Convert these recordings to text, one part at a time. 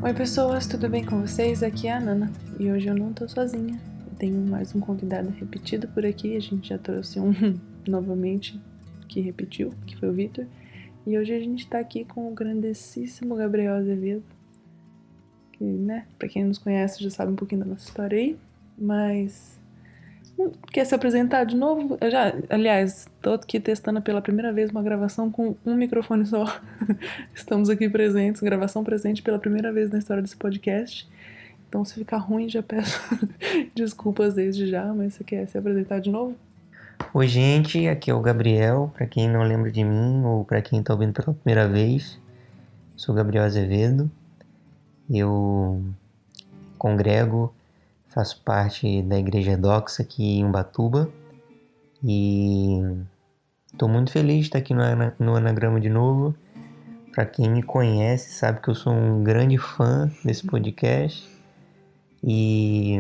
Oi pessoas, tudo bem com vocês? Aqui é a Nana e hoje eu não tô sozinha. Eu tenho mais um convidado repetido por aqui, a gente já trouxe um novamente que repetiu, que foi o Vitor. E hoje a gente tá aqui com o grandessíssimo Gabriel Azevedo, que, né, pra quem nos conhece já sabe um pouquinho da nossa história aí, mas quer se apresentar de novo? Aliás, tô aqui testando pela primeira vez uma gravação com um microfone só. Estamos aqui presentes, gravação presente pela primeira vez na história desse podcast. Então, se ficar ruim, já peço desculpas desde já, mas você quer se apresentar de novo? Oi, gente, aqui é o Gabriel. Para quem não lembra de mim ou para quem está ouvindo pela primeira vez, sou Gabriel Azevedo. Eu congrego, faço parte da Igreja Doxa aqui em Ubatuba e estou muito feliz de estar aqui no Anagrama de novo. Para quem me conhece, sabe que eu sou um grande fã desse podcast e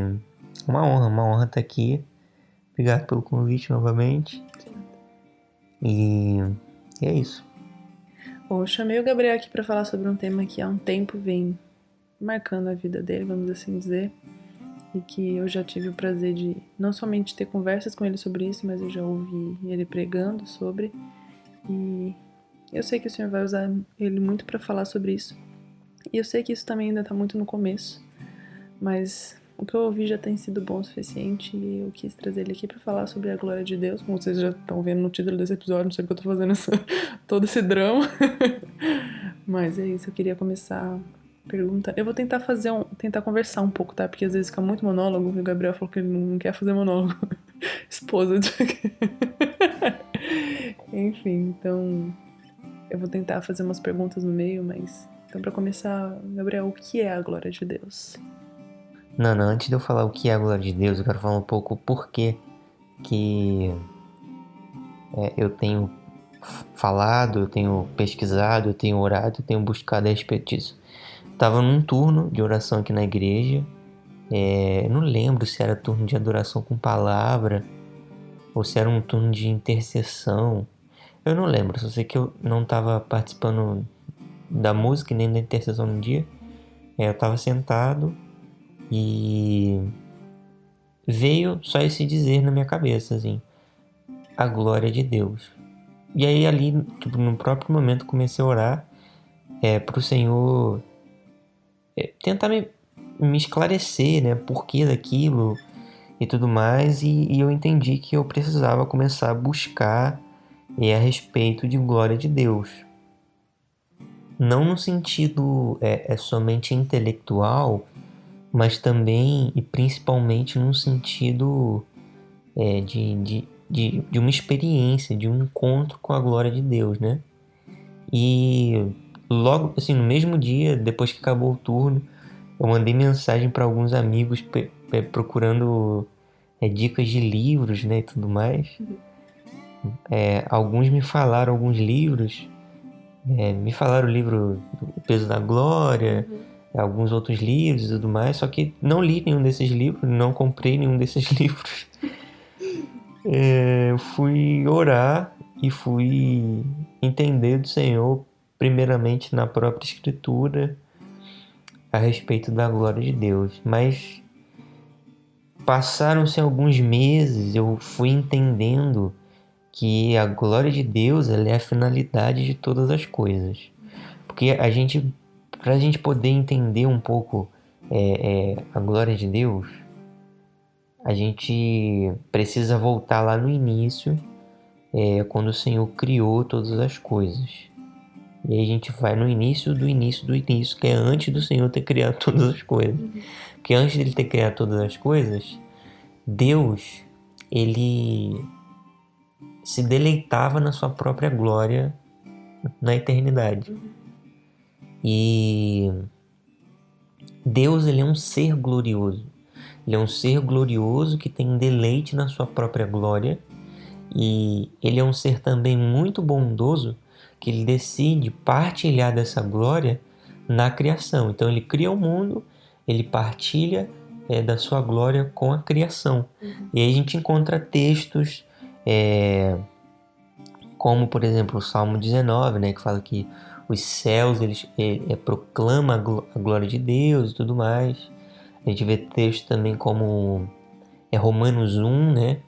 uma honra estar aqui. Obrigado pelo convite novamente. E é isso. Bom, eu chamei o Gabriel aqui para falar sobre um tema que há um tempo vem marcando a vida dele, vamos assim dizer, e que eu já tive o prazer de não somente ter conversas com ele sobre isso, mas eu já ouvi ele pregando sobre, e eu sei que o Senhor vai usar ele muito para falar sobre isso. E eu sei que isso também ainda tá muito no começo, mas o que eu ouvi já tem sido bom o suficiente e eu quis trazer ele aqui para falar sobre a glória de Deus. Como vocês já estão vendo no título desse episódio, não sei porque eu tô fazendo todo esse drama. Mas é isso, eu queria começar pergunta. Eu vou tentar tentar conversar um pouco, tá? Porque às vezes fica muito monólogo e o Gabriel falou que ele não quer fazer monólogo. Esposa. Enfim, então eu vou tentar fazer umas perguntas no meio, mas então para começar, Gabriel, o que é a glória de Deus? Nana, antes de eu falar o que é a glória de Deus, eu quero falar um pouco o porquê que eu tenho falado, eu tenho pesquisado, eu tenho orado, eu tenho buscado a respeito disso. Estava num turno de oração aqui na igreja, não lembro se era turno de adoração com palavra ou se era um turno de intercessão. Eu não lembro, só sei que eu não estava participando da música nem da intercessão no dia. Eu estava sentado e veio só esse dizer na minha cabeça, assim, a glória de Deus. E aí ali, tipo, no próprio momento comecei a orar pro Senhor tentar me esclarecer, né, porquê daquilo e tudo mais, e eu entendi que eu precisava começar a buscar a respeito de glória de Deus. Não no sentido somente intelectual, mas também e principalmente num sentido de uma experiência, de um encontro com a glória de Deus, né? E logo, assim, no mesmo dia, depois que acabou o turno, eu mandei mensagem para alguns amigos procurando dicas de livros, né, e tudo mais. Alguns me falaram alguns livros, me falaram o livro O Peso da Glória, alguns outros livros e tudo mais, só que não li nenhum desses livros, não comprei nenhum desses livros. Eu fui orar e fui entender do Senhor, primeiramente na própria Escritura, a respeito da glória de Deus. Mas passaram-se alguns meses, eu fui entendendo que a glória de Deus ela é a finalidade de todas as coisas. Porque para a gente poder entender um pouco a glória de Deus, a gente precisa voltar lá no início, quando o Senhor criou todas as coisas. E aí a gente vai no início do início do início, que é antes do Senhor ter criado todas as coisas. Porque antes dele ter criado todas as coisas, Deus, ele se deleitava na sua própria glória na eternidade. E Deus, ele é um ser glorioso. Ele é um ser glorioso que tem deleite na sua própria glória. E ele é um ser também muito bondoso, que ele decide partilhar dessa glória na criação. Então ele cria o mundo, ele partilha da sua glória com a criação. E aí a gente encontra textos como, por exemplo, o Salmo 19, né, que fala que os céus, proclamam a glória de Deus e tudo mais. A gente vê textos também como Romanos 1, né,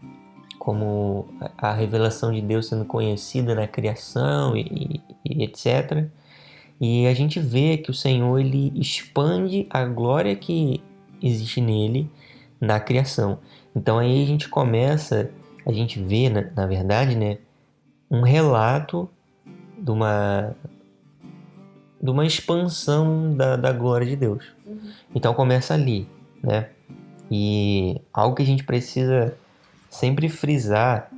como a revelação de Deus sendo conhecida na criação e etc. E a gente vê que o Senhor, ele expande a glória que existe nele na criação. Então aí a gente vê, na verdade, né, um relato de uma expansão da glória de Deus. Então começa ali, né? E algo que a gente precisa sempre frisar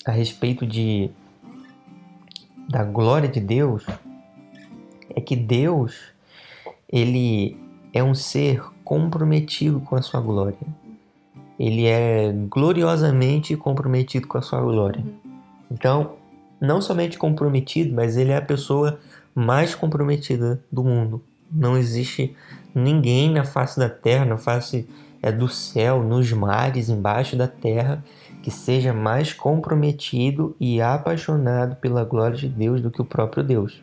a respeito da glória de Deus é que Deus, ele é um ser comprometido com a sua glória. Ele é gloriosamente comprometido com a sua glória. Então, não somente comprometido, mas ele é a pessoa mais comprometida do mundo. Não existe ninguém na face da terra, na face do céu, nos mares, embaixo da terra, que seja mais comprometido e apaixonado pela glória de Deus do que o próprio Deus.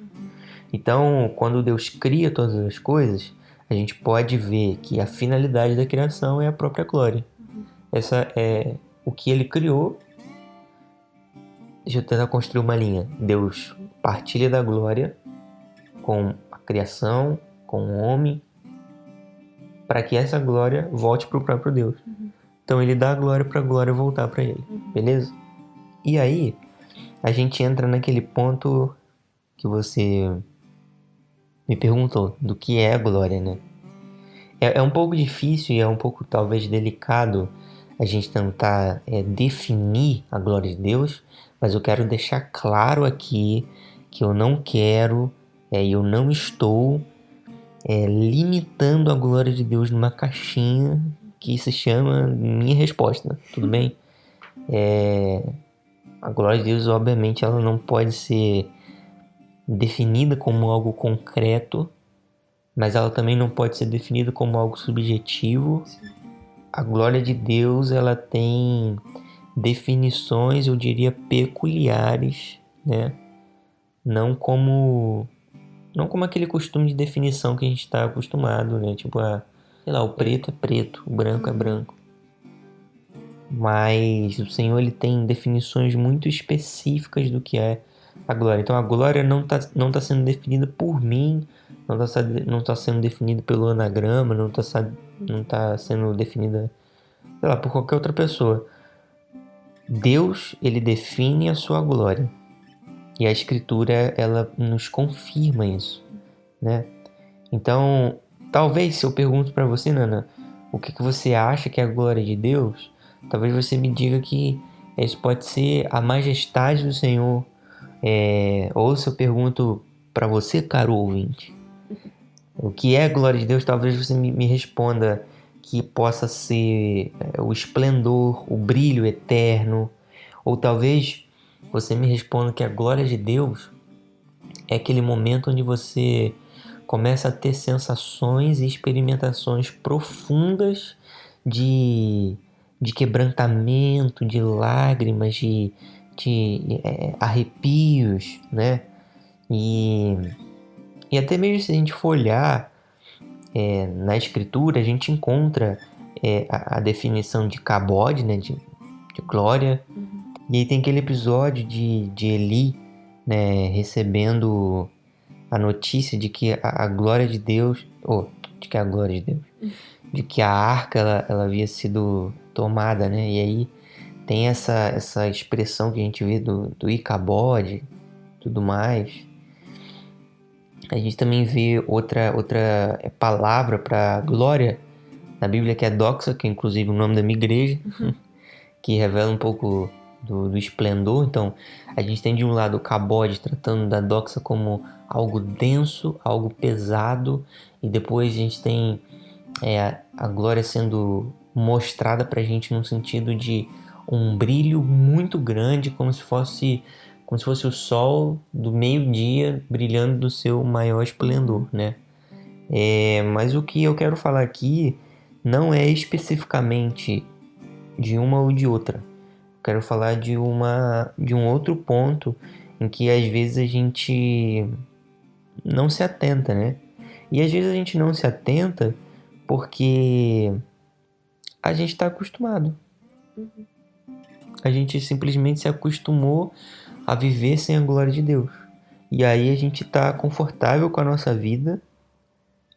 Então, quando Deus cria todas as coisas, a gente pode ver que a finalidade da criação é a própria glória. Essa é o que ele criou. Deixa eu tentar construir uma linha. Deus partilha da glória com a criação, com o homem, para que essa glória volte para o próprio Deus. Então ele dá a glória para a glória voltar para ele. Beleza? E aí, a gente entra naquele ponto que você me perguntou, do que é a glória, né? É um pouco difícil e é um pouco talvez delicado a gente tentar definir a glória de Deus, mas eu quero deixar claro aqui que eu não quero e eu não estou limitando a glória de Deus numa caixinha que se chama minha resposta, tudo bem? A glória de Deus, obviamente, ela não pode ser definida como algo concreto, mas ela também não pode ser definida como algo subjetivo. A glória de Deus, ela tem definições, eu diria, peculiares, né? Não como aquele costume de definição que a gente está acostumado, né? Tipo, sei lá, o preto é preto, o branco é branco. Mas o Senhor, ele tem definições muito específicas do que é a glória. Então a glória não tá sendo definida por mim, não tá sendo definida pelo anagrama, não tá sendo definida, sei lá, por qualquer outra pessoa. Deus, ele define a sua glória. E a Escritura, ela nos confirma isso, né? Então, talvez se eu pergunto para você, Nana, o que você acha que é a glória de Deus, talvez você me diga que isso pode ser a majestade do Senhor. Ou se eu pergunto para você, caro ouvinte, o que é a glória de Deus, talvez você me responda que possa ser o esplendor, o brilho eterno. Ou talvez você me responda que a glória de Deus é aquele momento onde você começa a ter sensações e experimentações profundas de quebrantamento, de lágrimas, de arrepios, né? E até mesmo se a gente for olhar na Escritura, a gente encontra a definição de kabod, né? De glória. E aí tem aquele episódio de Eli, né? Recebendo a notícia de que a glória de Deus, de que a arca ela havia sido tomada, né? E aí tem essa expressão que a gente vê do Icabod, tudo mais. A gente também vê outra palavra para glória na Bíblia, que é doxa, que é inclusive o nome da minha igreja, que revela um pouco do esplendor. Então, a gente tem de um lado o Kabod tratando da doxa como algo denso, algo pesado, e depois a gente tem a glória sendo mostrada pra gente num sentido de um brilho muito grande, como se fosse o sol do meio-dia brilhando do seu maior esplendor, né? Mas o que eu quero falar aqui não é especificamente de uma ou de outra, Quero falar de um outro ponto em que às vezes a gente não se atenta, né? E às vezes a gente não se atenta porque a gente está acostumado. A gente simplesmente se acostumou a viver sem a glória de Deus. E aí a gente está confortável com a nossa vida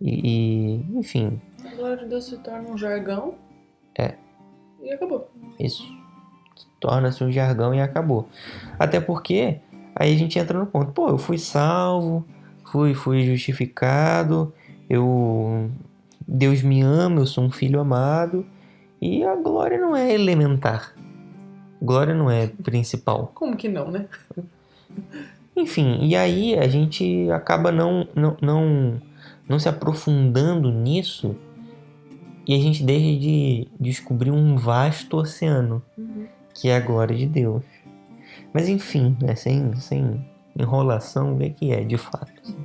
enfim. A glória de Deus se torna um jargão. E acabou. Isso. Torna-se um jargão e acabou. Até porque aí a gente entra no ponto. Pô, eu fui salvo, fui justificado, Deus me ama, eu sou um filho amado. E a glória não é elementar. Glória não é principal. Como que não, né? Enfim, e aí a gente acaba não se aprofundando nisso e a gente deixa de descobrir um vasto oceano, que é a glória de Deus. Mas enfim, né, sem enrolação, o que é de fato.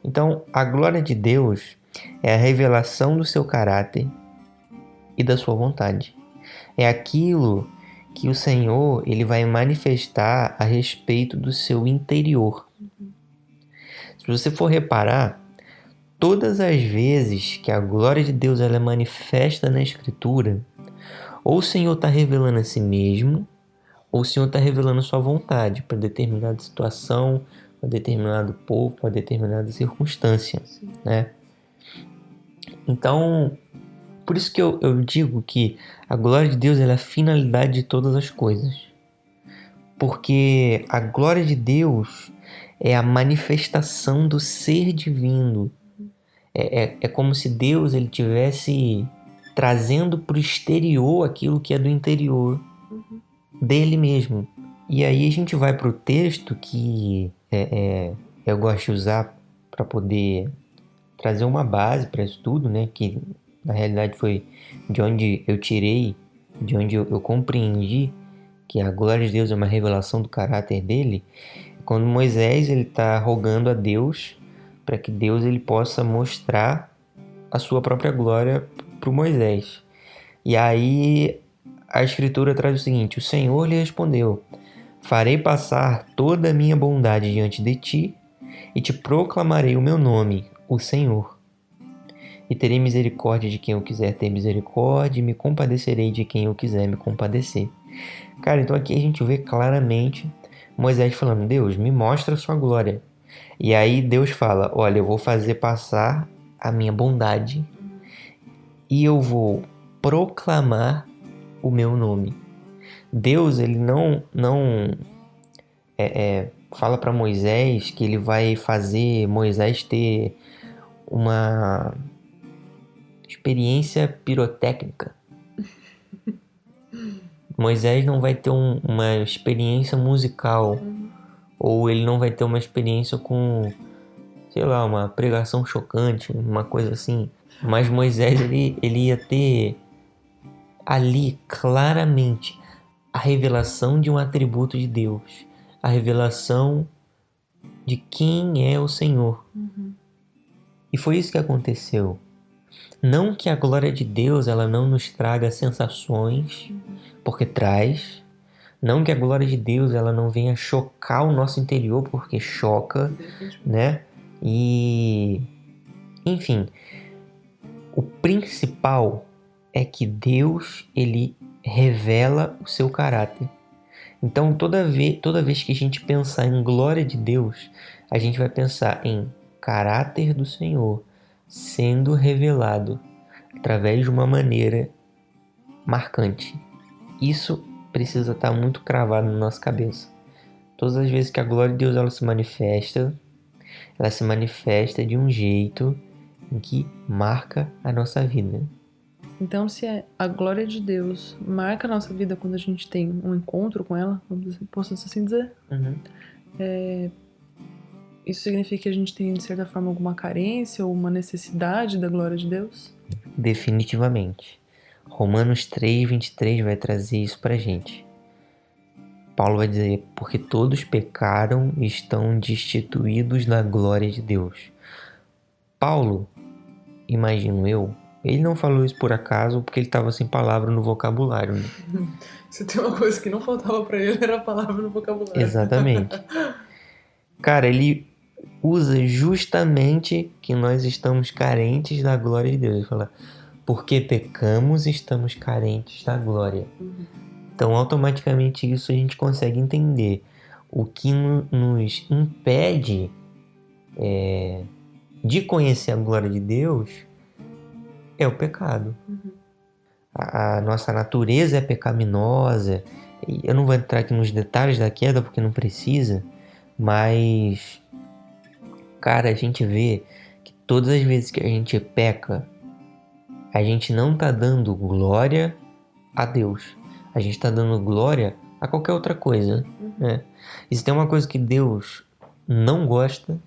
Então, a glória de Deus é a revelação do seu caráter e da sua vontade. É aquilo que o Senhor ele vai manifestar a respeito do seu interior. Se você for reparar, todas as vezes que a glória de Deus ela é manifesta na Escritura, ou o Senhor está revelando a si mesmo, ou o Senhor está revelando sua vontade para determinada situação, para determinado povo, para determinada circunstância, né? Então, por isso que eu digo que a glória de Deus ela é a finalidade de todas as coisas. Porque a glória de Deus é a manifestação do ser divino. É como se Deus ele tivesse trazendo para o exterior aquilo que é do interior dele mesmo. E aí a gente vai para o texto que eu gosto de usar para poder trazer uma base para isso tudo, né? Que na realidade foi de onde eu tirei, de onde eu compreendi que a glória de Deus é uma revelação do caráter dele. Quando Moisés ele está rogando a Deus para que Deus ele possa mostrar a sua própria glória para Moisés. E aí a Escritura traz o seguinte: o Senhor lhe respondeu: farei passar toda a minha bondade diante de ti e te proclamarei o meu nome, o Senhor. E terei misericórdia de quem eu quiser ter misericórdia e me compadecerei de quem eu quiser me compadecer. Cara, então aqui a gente vê claramente Moisés falando: Deus, me mostra a sua glória. E aí Deus fala: olha, eu vou fazer passar a minha bondade e eu vou proclamar o meu nome. Deus, ele não fala para Moisés que ele vai fazer Moisés ter uma experiência pirotécnica. Moisés não vai ter uma experiência musical, ou ele não vai ter uma experiência com, sei lá, uma pregação chocante, uma coisa assim. Mas Moisés, ele ia ter ali claramente a revelação de um atributo de Deus, a revelação de quem é o Senhor. E foi isso que aconteceu. Não que a glória de Deus ela não nos traga sensações, porque traz. Não que a glória de Deus ela não venha chocar o nosso interior, porque choca, né? E, enfim, o principal é que Deus ele revela o seu caráter. Então, toda vez que a gente pensar em glória de Deus, a gente vai pensar em caráter do Senhor sendo revelado através de uma maneira marcante. Isso precisa estar muito cravado na nossa cabeça. Todas as vezes que a glória de Deus ela se manifesta de um jeito em que marca a nossa vida. Então, se a glória de Deus marca a nossa vida quando a gente tem um encontro com ela, posso assim dizer, isso significa que a gente tem, de certa forma, alguma carência ou uma necessidade da glória de Deus? Definitivamente. Romanos 3:23 vai trazer isso pra gente. Paulo vai dizer: porque todos pecaram e estão destituídos da glória de Deus. Paulo, imagino eu, Ele não falou isso por acaso, porque ele estava sem palavra no vocabulário, né? Se tem uma coisa que não faltava pra ele, era a palavra no vocabulário. Exatamente. Cara, ele usa justamente que nós estamos carentes da glória de Deus. Ele fala, porque pecamos, estamos carentes da glória. Então, automaticamente, isso a gente consegue entender. O que nos impede de conhecer a glória de Deus é o pecado. A nossa natureza é pecaminosa. Eu não vou entrar aqui nos detalhes da queda, porque não precisa. Mas, cara, a gente vê que todas as vezes que a gente peca, a gente não tá dando glória a Deus. A gente tá dando glória a qualquer outra coisa, né? E se tem uma coisa que Deus não gosta,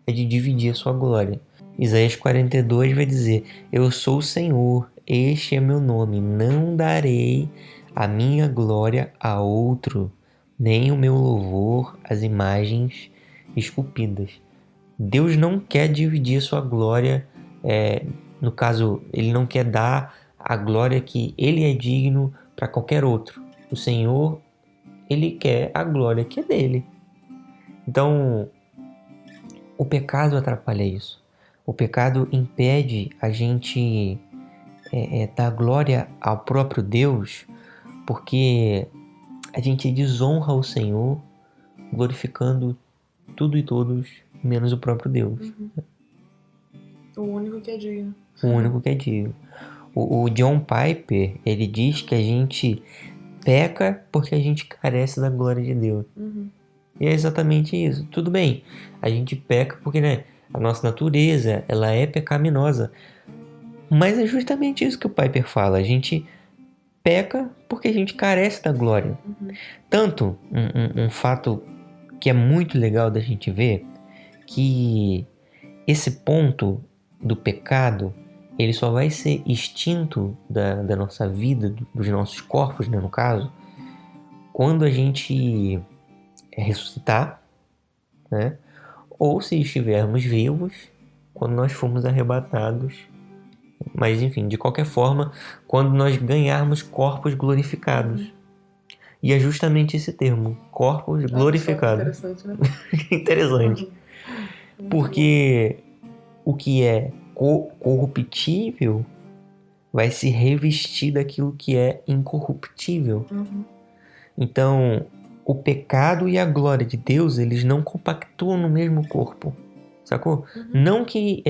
é de dividir a sua glória. Isaías 42 vai dizer, eu sou o Senhor, este é meu nome, não darei a minha glória a outro, nem o meu louvor às imagens esculpidas. Deus não quer dividir a sua glória, no caso, ele não quer dar a glória que ele é digno para qualquer outro. O Senhor, ele quer a glória que é dele. Então, o pecado atrapalha isso. O pecado impede a gente dar glória ao próprio Deus, porque a gente desonra o Senhor glorificando tudo e todos, menos o próprio Deus. O único que é digno. O único que é digno. O John Piper, ele diz que a gente peca porque a gente carece da glória de Deus. E é exatamente isso. Tudo bem, a gente peca porque, né, a nossa natureza, ela é pecaminosa. Mas é justamente isso que o Piper fala. A gente peca porque a gente carece da glória. Tanto, um fato que é muito legal da gente ver, que esse ponto do pecado, ele só vai ser extinto da nossa vida, dos nossos corpos, né, no caso, quando a gente ressuscitar, né? Ou se estivermos vivos, quando nós formos arrebatados. Mas enfim, de qualquer forma, quando nós ganharmos corpos glorificados. E é justamente esse termo, corpos glorificados. Interessante, né? Interessante. Porque o que é corruptível vai se revestir daquilo que é incorruptível. Então, o pecado e a glória de Deus, eles não compactuam no mesmo corpo, sacou? Não que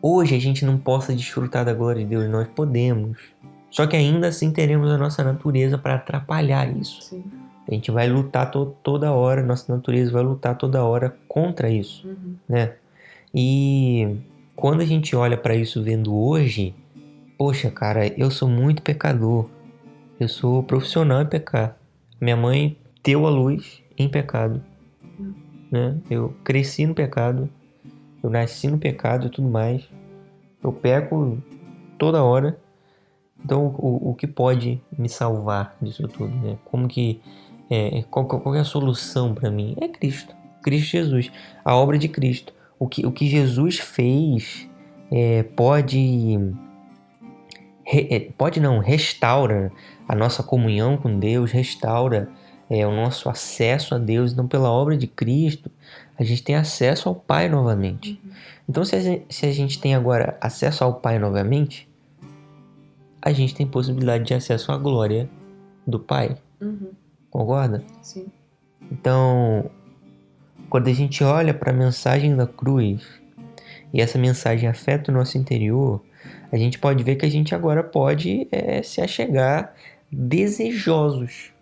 hoje a gente não possa desfrutar da glória de Deus, nós podemos. Só que ainda assim teremos a nossa natureza para atrapalhar isso. Sim. A gente vai lutar toda hora, nossa natureza vai lutar toda hora contra isso, né? E quando a gente olha para isso vendo hoje, poxa, cara, eu sou muito pecador. Eu sou profissional em pecar. Minha mãe deu a luz em pecado, né? Eu cresci no pecado, eu nasci no pecado e tudo mais. Eu peco toda hora. Então, o que pode me salvar disso tudo, né? Como que qual é a solução para mim? É Cristo Jesus, a obra de Cristo. O que Jesus fez restaura a nossa comunhão com Deus, restaura o nosso acesso a Deus. Então, pela obra de Cristo, a gente tem acesso ao Pai novamente. Então, se a gente tem agora acesso ao Pai novamente, a gente tem possibilidade de acesso à glória do Pai. Concorda? Sim. Então, quando a gente olha para a mensagem da cruz e essa mensagem afeta o nosso interior, a gente pode ver que a gente agora pode se achegar desejosos,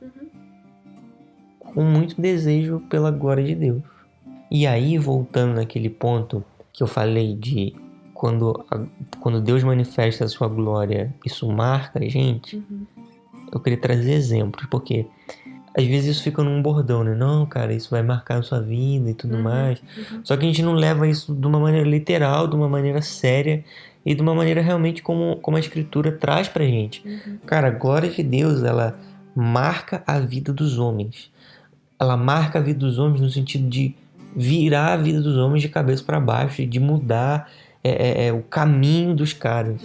com muito desejo pela glória de Deus. E aí, voltando naquele ponto que eu falei de quando Deus manifesta a sua glória, isso marca a gente, eu queria trazer exemplos, porque às vezes isso fica num bordão, né? Não, cara, isso vai marcar a sua vida e tudo mais. Só que a gente não leva isso de uma maneira literal, de uma maneira séria e de uma maneira realmente como a Escritura traz pra gente. Cara, a glória de Deus, ela marca a vida dos homens. Ela marca a vida dos homens no sentido de virar a vida dos homens de cabeça para baixo e de mudar o caminho dos caras.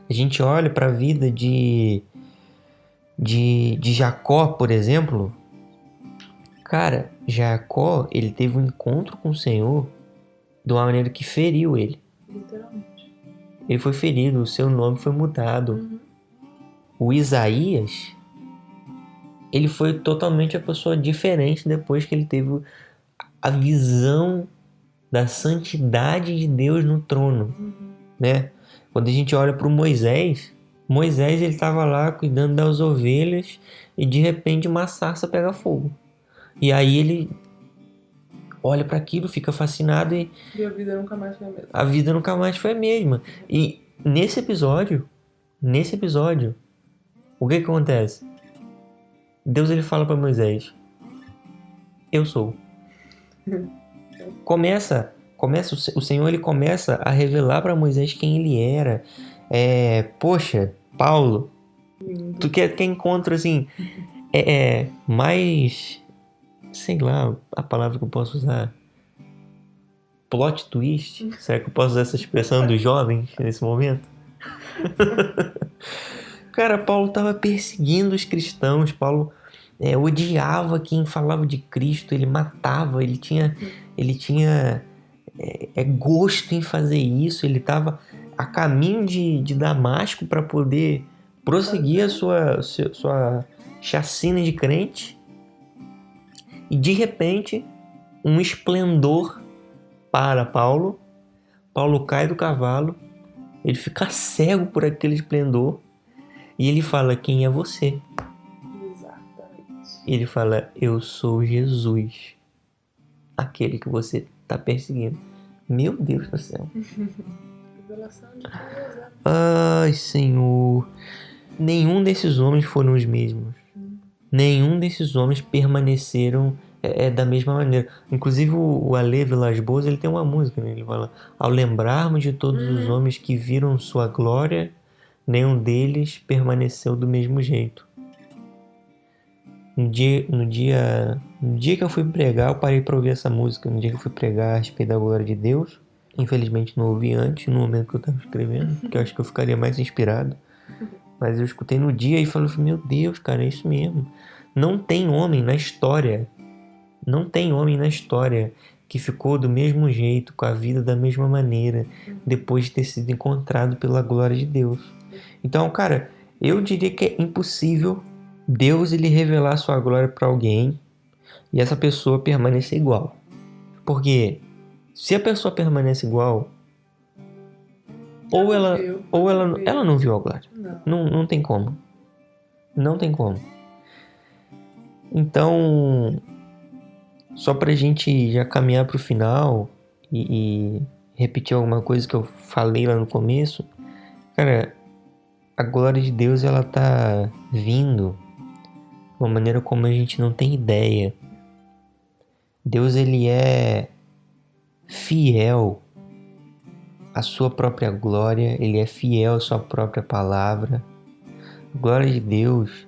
A gente olha para a vida de Jacó, por exemplo. Cara, Jacó, ele teve um encontro com o Senhor de uma maneira que feriu ele. Literalmente. Ele foi ferido, o seu nome foi mudado. O Isaías, ele foi totalmente a pessoa diferente depois que ele teve a visão da santidade de Deus no trono, né? Quando a gente olha para o Moisés, ele estava lá cuidando das ovelhas e de repente uma sarça pega fogo. E aí ele olha para aquilo, fica fascinado e a vida nunca mais foi a mesma. A vida nunca mais foi a mesma. E nesse episódio, o que acontece? Deus ele fala para Moisés: eu sou. Começa o Senhor ele começa a revelar para Moisés quem ele era. Poxa, Paulo, tu quer encontro assim, mais, sei lá, a palavra que eu posso usar, plot twist? Será que eu posso usar essa expressão dos jovens nesse momento? Cara, Paulo estava perseguindo os cristãos. Paulo odiava quem falava de Cristo. Ele matava. Ele tinha gosto em fazer isso. Ele estava a caminho de Damasco para poder prosseguir a sua chacina de crente. E de repente, um esplendor para Paulo. Paulo cai do cavalo. Ele fica cego por aquele esplendor. E ele fala: quem é você? Exatamente. Ele fala: eu sou Jesus, aquele que você está perseguindo. Meu Deus do céu. Revelação de Deus. Ai, Senhor. Nenhum desses homens foram os mesmos. Nenhum desses homens permaneceram da mesma maneira. Inclusive o Ale Vilas-Boas, ele tem uma música, né? Ele fala: ao lembrarmos de todos os homens que viram sua glória, nenhum deles permaneceu do mesmo jeito. No dia que eu fui pregar, eu parei para ouvir essa música. No dia que eu fui pregar a respeito da glória de Deus, infelizmente não ouvi antes, no momento que eu estava escrevendo, porque eu acho que eu ficaria mais inspirado. Mas eu escutei no dia e falei: meu Deus, cara, é isso mesmo. Não tem homem na história que ficou do mesmo jeito, com a vida da mesma maneira, depois de ter sido encontrado pela glória de Deus. Então, cara, eu diria que é impossível Deus ele revelar sua glória para alguém e essa pessoa permanecer igual. Porque se a pessoa permanece igual, ou ela não viu a glória. Não tem como. Não tem como. Então, só pra gente já caminhar pro final e repetir alguma coisa que eu falei lá no começo, cara, a glória de Deus ela tá vindo de uma maneira como a gente não tem ideia. Deus ele é fiel à sua própria glória, ele é fiel à sua própria palavra. A glória de Deus,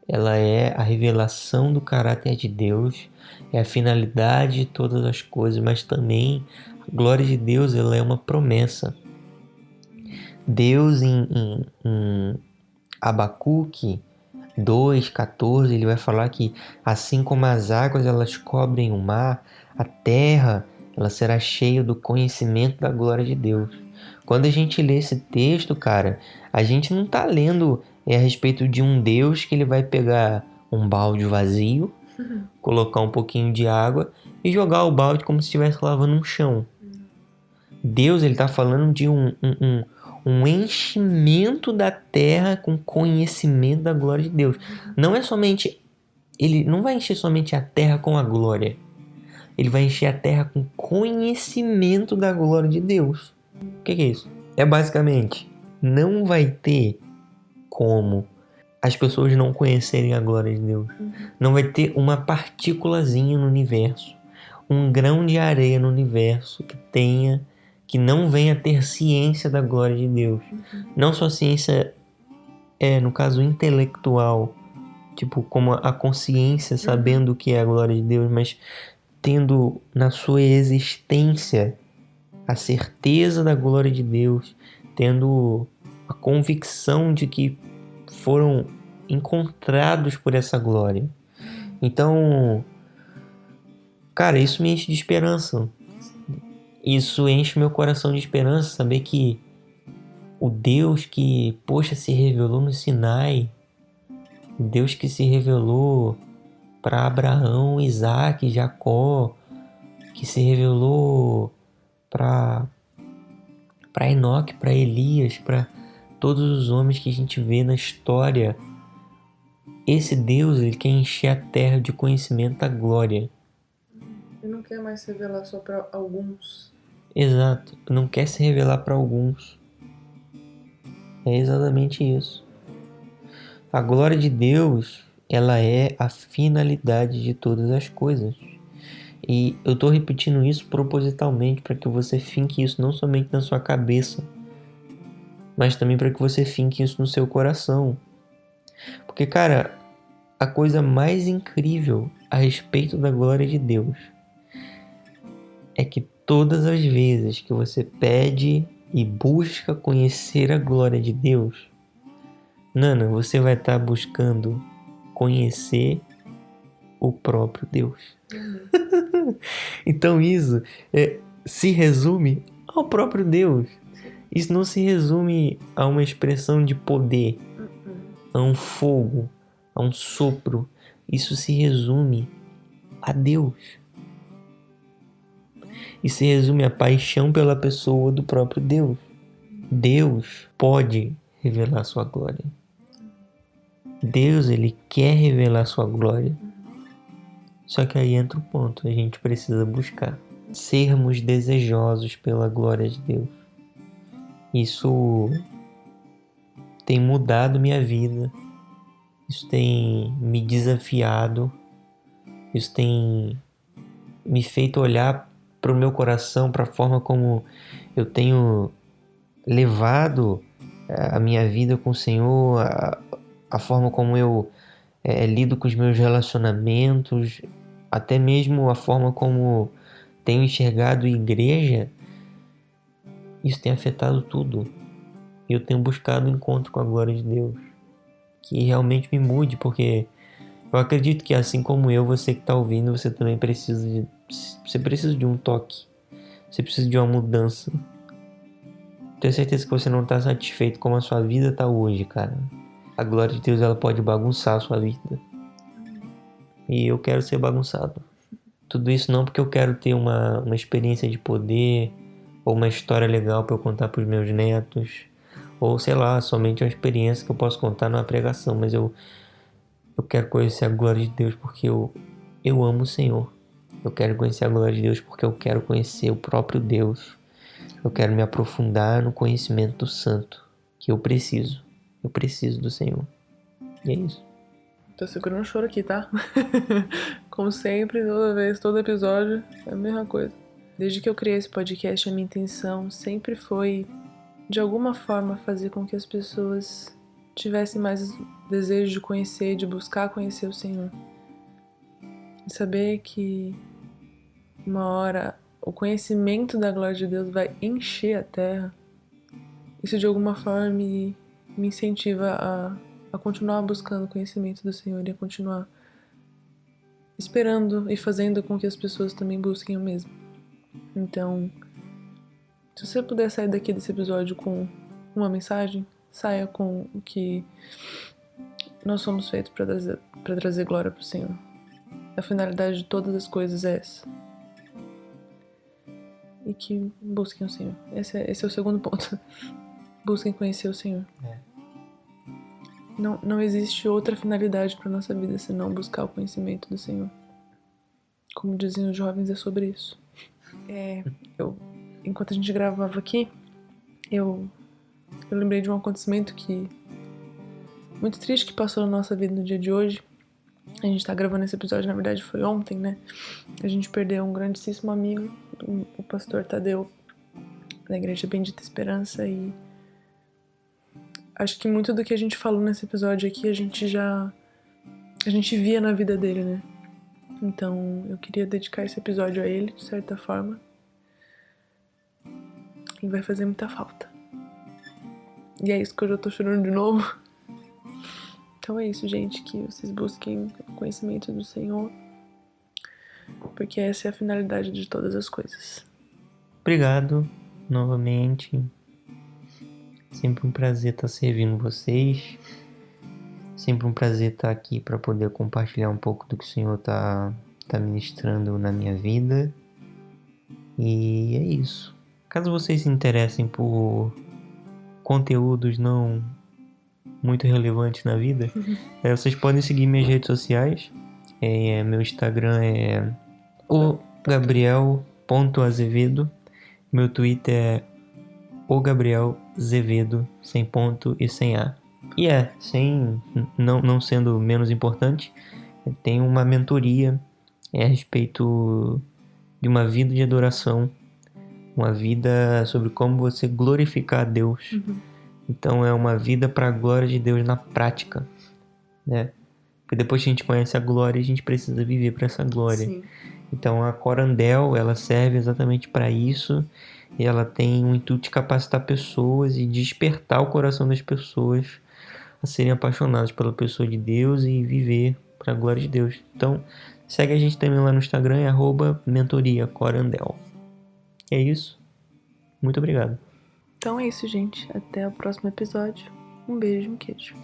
ela é a revelação do caráter de Deus, é a finalidade de todas as coisas, mas também a glória de Deus ela é uma promessa. Deus em Abacuque 2:14, ele vai falar que assim como as águas elas cobrem o mar, a terra ela será cheia do conhecimento da glória de Deus. Quando a gente lê esse texto, cara, a gente não está lendo a respeito de um Deus que ele vai pegar um balde vazio, colocar um pouquinho de água e jogar o balde como se estivesse lavando um chão. Deus ele está falando de um enchimento da terra com conhecimento da glória de Deus. Não é somente, ele não vai encher somente a terra com a glória. Ele vai encher a terra com conhecimento da glória de Deus. O que é isso? É basicamente, não vai ter como as pessoas não conhecerem a glória de Deus. Não vai ter uma partículazinha no universo, um grão de areia no universo que não venha ter ciência da glória de Deus. Não só ciência, no caso intelectual, tipo como a consciência sabendo o que é a glória de Deus, mas tendo na sua existência a certeza da glória de Deus, tendo a convicção de que foram encontrados por essa glória. Então, cara, isso me enche de esperança. Isso enche meu coração de esperança, saber que o Deus que, poxa, se revelou no Sinai, o Deus que se revelou para Abraão, Isaac, Jacó, que se revelou para Enoque, para Elias, para todos os homens que a gente vê na história. Esse Deus, ele quer encher a terra de conhecimento da glória. Ele não quer mais se revelar só para alguns. Exato, não quer se revelar para alguns. É exatamente isso. A glória de Deus, ela é a finalidade de todas as coisas. E eu estou repetindo isso propositalmente para que você finque isso não somente na sua cabeça, mas também para que você finque isso no seu coração. Porque, cara, a coisa mais incrível a respeito da glória de Deus é que todas as vezes que você pede e busca conhecer a glória de Deus, Nana, você vai estar buscando conhecer o próprio Deus. Então isso se resume ao próprio Deus. Isso não se resume a uma expressão de poder, a um fogo, a um sopro. Isso se resume a Deus. E se resume à paixão pela pessoa do próprio Deus. Deus pode revelar sua glória. Deus, ele quer revelar sua glória. Só que aí entra o ponto, a gente precisa buscar. Sermos desejosos pela glória de Deus. Isso tem mudado minha vida. Isso tem me desafiado. Isso tem me feito olhar para o meu coração, para a forma como eu tenho levado a minha vida com o Senhor, a forma como eu lido com os meus relacionamentos, até mesmo a forma como tenho enxergado a igreja. Isso tem afetado tudo. Eu tenho buscado um encontro com a glória de Deus, que realmente me mude, porque eu acredito que assim como eu, você que está ouvindo, você também precisa de um toque. Você precisa de uma mudança. Tenho certeza que você não está satisfeito como a sua vida está hoje, cara. A glória de Deus, ela pode bagunçar a sua vida. E eu quero ser bagunçado. Tudo isso não porque eu quero ter uma experiência de poder, ou uma história legal para eu contar para os meus netos, ou sei lá, somente uma experiência que eu posso contar numa pregação, mas eu quero conhecer a glória de Deus porque eu amo o Senhor. Eu quero conhecer a glória de Deus porque eu quero conhecer o próprio Deus. Eu quero me aprofundar no conhecimento do Santo, que eu preciso. Eu preciso do Senhor. E é isso. Tô segurando o choro aqui, tá? Como sempre, toda vez, todo episódio, é a mesma coisa. Desde que eu criei esse podcast, a minha intenção sempre foi, de alguma forma, fazer com que as pessoas tivessem mais desejo de conhecer, de buscar conhecer o Senhor. E saber que uma hora o conhecimento da glória de Deus vai encher a terra. Isso de alguma forma me incentiva a continuar buscando conhecimento do Senhor e a continuar esperando e fazendo com que as pessoas também busquem o mesmo. Então, se você puder sair daqui desse episódio com uma mensagem, saia com o que nós somos feitos para trazer glória para o Senhor. A finalidade de todas as coisas é essa. E que busquem o Senhor. Esse é o segundo ponto. Busquem conhecer o Senhor. Não existe outra finalidade para nossa vida senão buscar o conhecimento do Senhor. Como diziam os jovens, é sobre isso. Enquanto a gente gravava aqui, eu lembrei de um acontecimento muito triste que passou na nossa vida no dia de hoje. A gente tá gravando esse episódio, na verdade foi ontem, né? A gente perdeu um grandíssimo amigo, o pastor Tadeu, da Igreja Bendita Esperança, e acho que muito do que a gente falou nesse episódio aqui a gente via na vida dele, né? Então eu queria dedicar esse episódio a ele, de certa forma. E vai fazer muita falta. E é isso que eu já tô chorando de novo. Então é isso, gente, que vocês busquem o conhecimento do Senhor, porque essa é a finalidade de todas as coisas. Obrigado novamente. Sempre um prazer estar servindo vocês. Sempre um prazer estar aqui para poder compartilhar um pouco do que o Senhor tá ministrando na minha vida. E é isso. Caso vocês se interessem por conteúdos não muito relevantes na vida, vocês podem seguir minhas redes sociais. Meu Instagram é o Gabriel.azevedo. Meu Twitter é o Gabriel Zevedo, sem ponto e sem A. E não sendo menos importante, tem uma mentoria a respeito de uma vida de adoração, uma vida sobre como você glorificar a Deus. Então é uma vida para a glória de Deus na prática, né? Porque depois que a gente conhece a glória, a gente precisa viver para essa glória. Sim. Então a Corandel, ela serve exatamente para isso, e ela tem o intuito de capacitar pessoas e despertar o coração das pessoas a serem apaixonadas pela pessoa de Deus e viver para a glória de Deus. Então segue a gente também lá no Instagram, é @mentoriacorandel. É isso. Muito obrigado. Então é isso, gente. Até o próximo episódio. Um beijo e um queijo.